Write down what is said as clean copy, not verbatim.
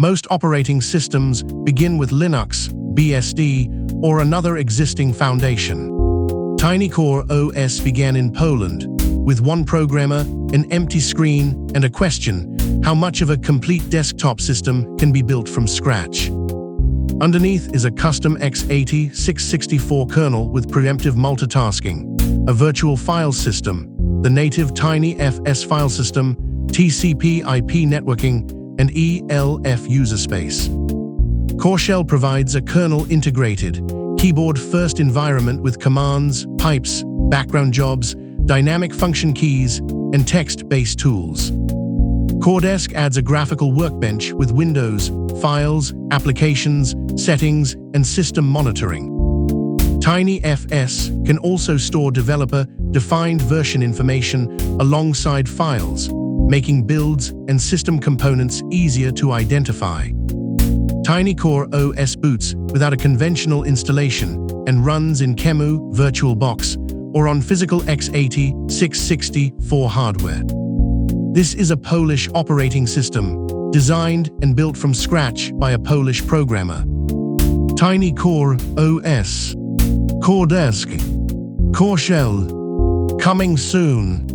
Most operating systems begin with Linux, BSD, or another existing foundation. TinyCoreOS began in Poland, with one programmer, an empty screen, and a question: how much of a complete desktop system can be built from scratch? Underneath is a custom x86-64 kernel with preemptive multitasking, a virtual file system, the native TinyFS file system, TCP/IP networking, and ELF userspace. CoreShell provides a kernel-integrated, keyboard-first environment with commands, pipes, background jobs, dynamic function keys, and text-based tools. CoreDesk adds a graphical workbench with windows, files, applications, settings, and system monitoring. TinyFS can also store developer-defined version information alongside files, making builds and system components easier to identify. TinyCoreOS boots without a conventional installation and runs in QEMU, VirtualBox, or on physical x86-64 hardware. This is a Polish operating system, designed and built from scratch by a Polish programmer. TinyCoreOS, CoreDesk, CoreShell, coming soon.